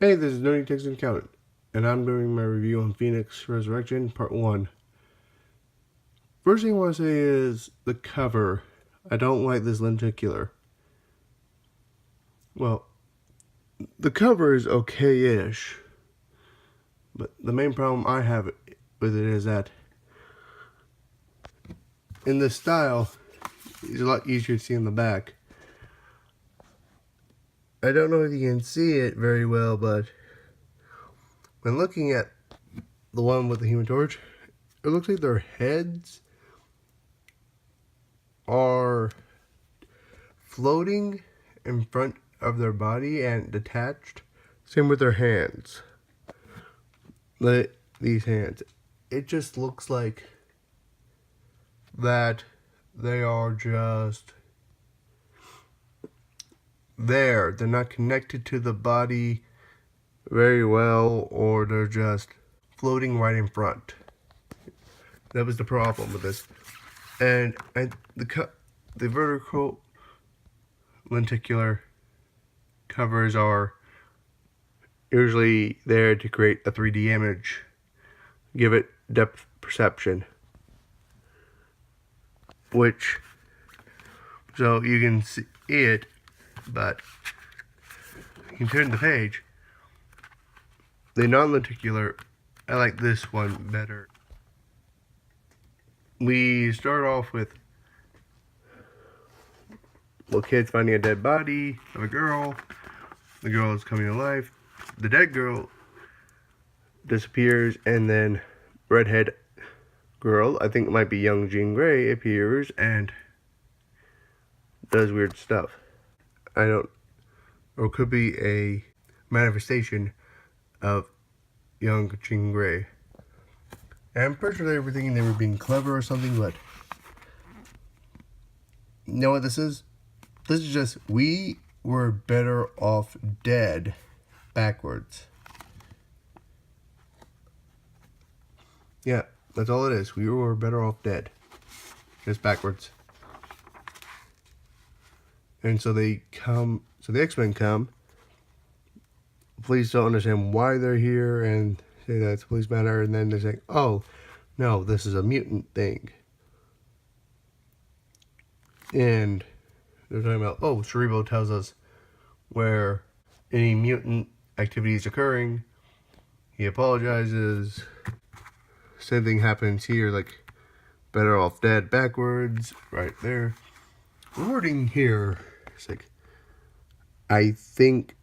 Hey, this is Nerdy Texan Accountant, and I'm doing my review on Phoenix Resurrection Part 1. First thing I want to say is the cover. I don't like this lenticular. Well, the cover is okay-ish, but the main problem I have with it is that in this style, it's a lot easier to see in the back. I don't know if you can see it very well, but when looking at the one with the Human Torch, it looks like their heads are floating in front of their body and detached. Same with their hands. These hands. It just looks like that they are just there. They're not connected to the body very well, or they're just floating right in front. That was the problem with this. And the vertical lenticular covers are usually there to create a 3D image, give it depth perception, so you can see it, but you can turn the page. The non-lenticular, I like this one better. We start off with kids finding a dead body of a girl. The girl is coming to life. The dead girl disappears, and then redhead girl, I think it might be young Jean Grey, appears and does weird stuff. Or it could be a manifestation of young Jean Grey. And I'm pretty sure they were thinking they were being clever or something, but you know what this is? This is just, we were better off dead backwards. Yeah, that's all it is. We were better off dead. Just backwards. And so the X-Men come. Police don't understand why they're here and say that it's police matter, and then they say, oh, no, this is a mutant thing. And they're talking about, oh, Cerebro tells us where any mutant activity is occurring. He apologizes. Same thing happens here, like better off dead backwards, right there. Wording here, it's like, I think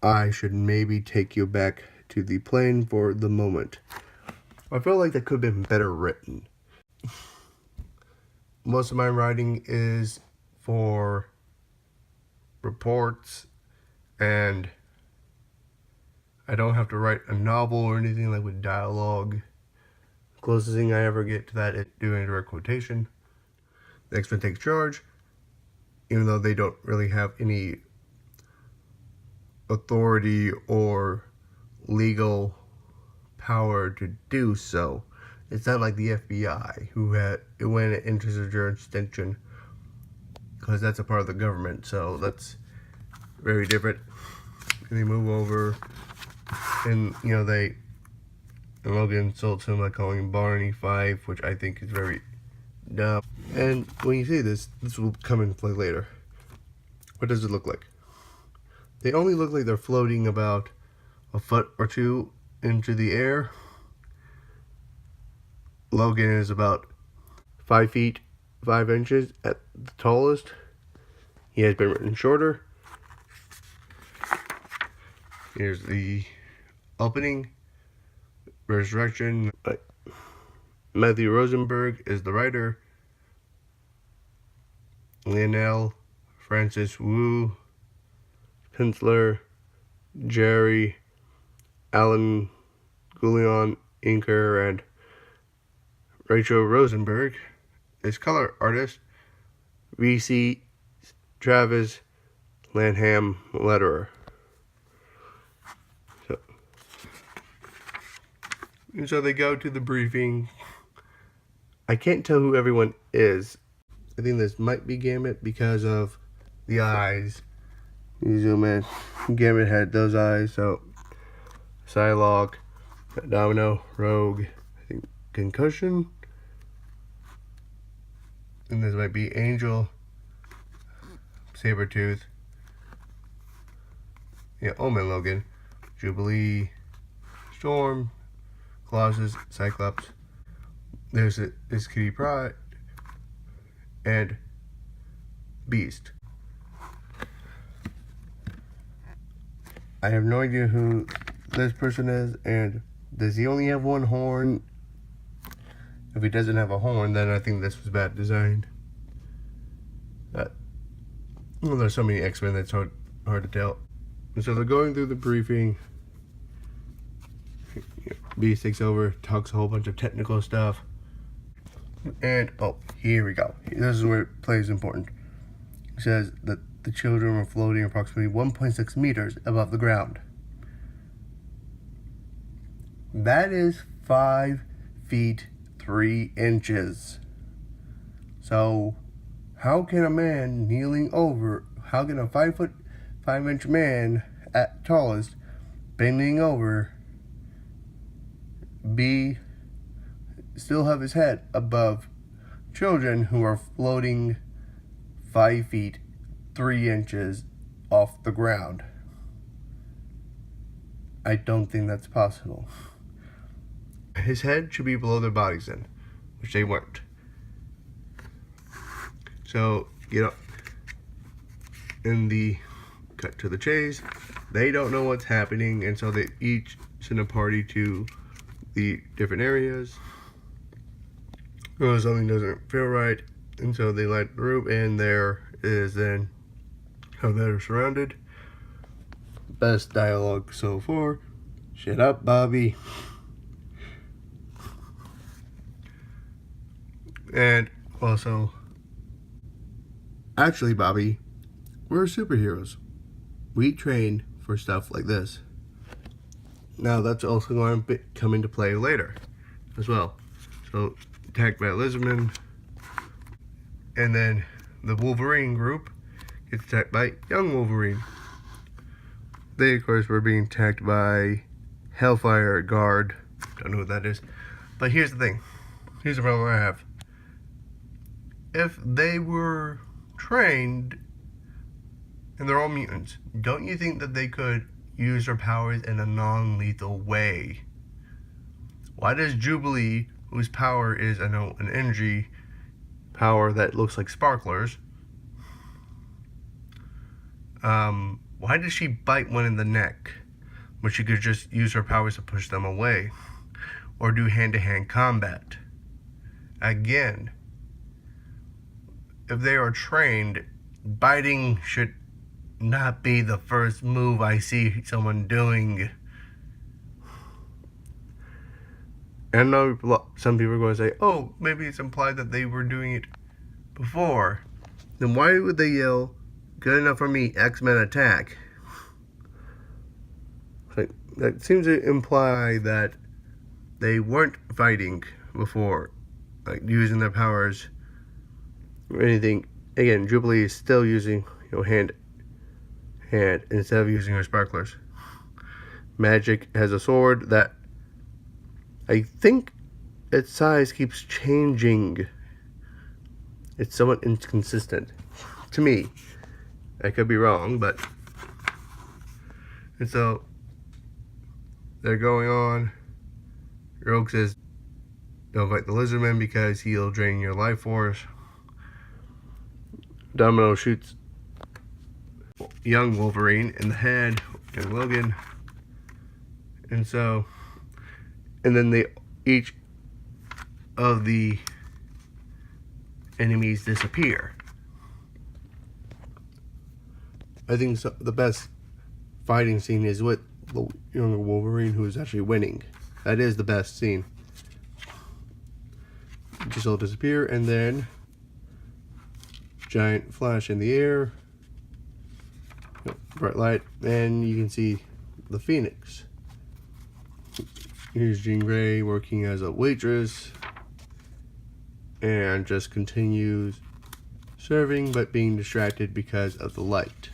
I should maybe take you back to the plane for the moment. I feel like that could have been better written. Most of my writing is for reports, and I don't have to write a novel or anything like with dialogue. The closest thing I ever get to that is doing a direct quotation. The X-Men takes charge, even though they don't really have any authority or legal power to do so. It's not like the FBI, who went into the jurisdiction, because that's a part of the government, so that's very different. And they move over, and and Logan insults him by calling him Barney Fife, which I think is very dumb. And when you see this will come into play later. What does it look like? They only look like they're floating about a foot or two into the air. Logan is about 5 feet 5 inches at the tallest. He has been written shorter. Here's the opening. Resurrection. Matthew Rosenberg is the writer. Lionel Francis Wu, penciler, Jerry, Alan Goulion, inker, and Rachel Rosenberg is color artist. V.C. Travis Lanham, letterer. So they go to the briefing. I can't tell who everyone is. I think this might be Gambit because of the eyes. You zoom in. Gambit had those eyes, so Psylocke, Domino, Rogue, I think Concussion. And this might be Angel, Sabretooth, yeah, Omen Logan, Jubilee, Storm, Colossus, Cyclops. There's Kitty Pryde, and Beast. I have no idea who this person is, and does he only have one horn? If he doesn't have a horn, then I think this was bad designed. Well, there's so many X-Men that's hard to tell. And so they're going through the briefing. Beast takes over, talks a whole bunch of technical stuff. And, oh, here we go. This is where it plays important. It says that the children were floating approximately 1.6 meters above the ground. That is 5 feet 3 inches. So, how can a man kneeling over, how can a 5 foot 5 inch man at tallest bending over still have his head above children who are floating 5 feet 3 inches off the ground? I don't think that's possible. His head should be below their bodies then, which they weren't. So, in the cut to the chase, they don't know what's happening, and so they each send a party to the different areas. Something doesn't feel right, and so they light the room, and there is then how they're surrounded. Best dialogue so far. Shut up, Bobby. And also, actually, Bobby, we're superheroes. We train for stuff like this. Now, that's also going to come into play later as well. So, attacked by Lizardman, and then the Wolverine group gets attacked by Young Wolverine. They, of course, were being attacked by Hellfire Guard. Don't know what that is. But here's the thing. Here's the problem I have. If they were trained and they're all mutants, don't you think that they could use their powers in a non-lethal way? Why does Jubilee, whose power is, I know, an energy power that looks like sparklers, why does she bite one in the neck when she could just use her powers to push them away? Or do hand-to-hand combat? Again, if they are trained, biting should not be the first move I see someone doing. And I know some people are going to say, oh, maybe it's implied that they were doing it before. Then why would they yell, good enough for me, X-Men attack? Like, that seems to imply that they weren't fighting before, like using their powers or anything. Again, Jubilee is still using, hand instead of using her sparklers. Magic has a sword that I think its size keeps changing. It's somewhat inconsistent to me. I could be wrong, but and so they're going on. Rogue says, don't fight the Lizardman because he'll drain your life force. Domino shoots Young Wolverine in the head, and Logan. And so, and then each of the enemies disappear. I think the best fighting scene is with the younger Wolverine, who is actually winning. That is the best scene. Just all disappear, and then giant flash in the air, bright light, and you can see the Phoenix. Here's Jean Grey working as a waitress, and just continues serving but being distracted because of the light.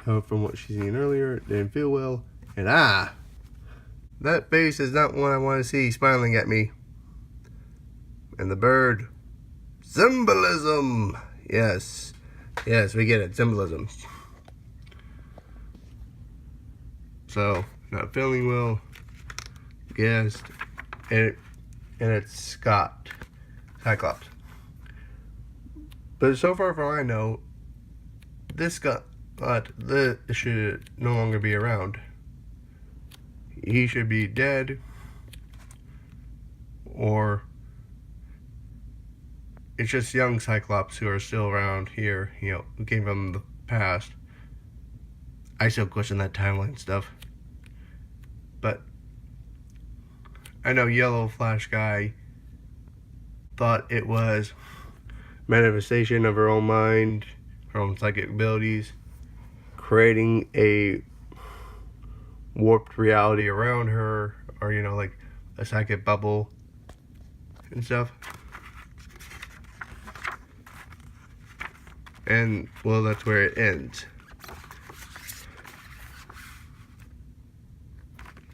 from what she's seen earlier, it didn't feel well. And that face is not one I want to see smiling at me. And the bird, symbolism. Yes, we get it, symbolism. So, not feeling well, guessed, and it's Cyclops. But so far from I know, this should no longer be around. He should be dead, or it's just young Cyclops who are still around here, who came from the past. I still question that timeline stuff. But I know Yellow Flash guy thought it was manifestation of her own mind, her own psychic abilities, creating a warped reality around her, or like a psychic bubble and stuff. And well, that's where it ends.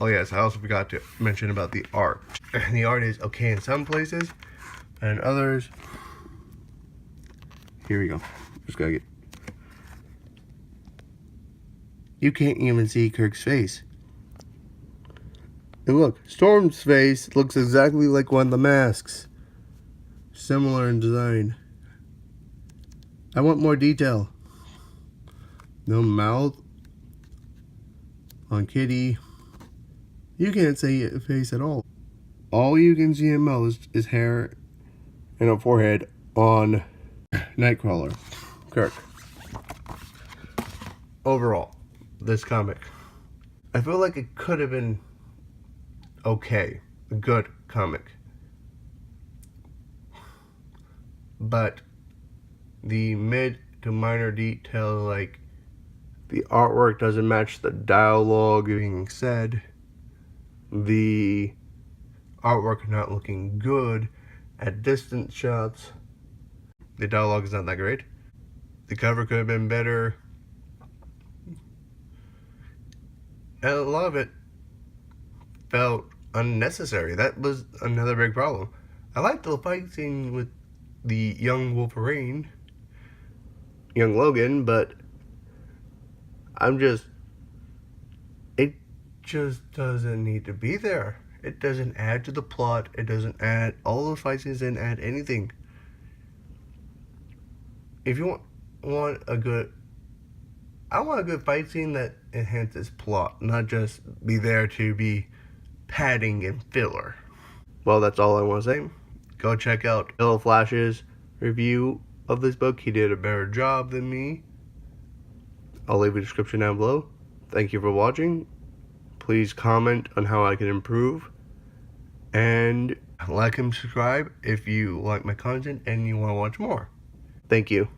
Oh yes, I also forgot to mention about the art. The art is okay in some places, and in others. Here we go. Just gotta get. You can't even see Kirk's face. And look, Storm's face looks exactly like one of the masks. Similar in design. I want more detail. No mouth on Kitty. You can't see a face at all. All you can see in most is hair and a forehead on Nightcrawler, Kirk. Overall, this comic, I feel like it could have been okay, a good comic. But the mid to minor detail, like the artwork doesn't match the dialogue being said. The artwork not looking good at distance shots. The dialogue is not that great. The cover could have been better. And a lot of it felt unnecessary. That was another big problem. I liked the fight scene with the young Wolverine, young Logan, but it just doesn't need to be there. It doesn't add to the plot. It doesn't add, all those fight scenes didn't add anything. If you want a good, I want a good fight scene that enhances plot, not just be there to be padding and filler. Well, that's all I want to say. Go check out Yellow Flash's review of this book. He did a better job than me. I'll leave a description down below. Thank you for watching. Please comment on how I can improve. And like and subscribe if you like my content and you want to watch more. Thank you.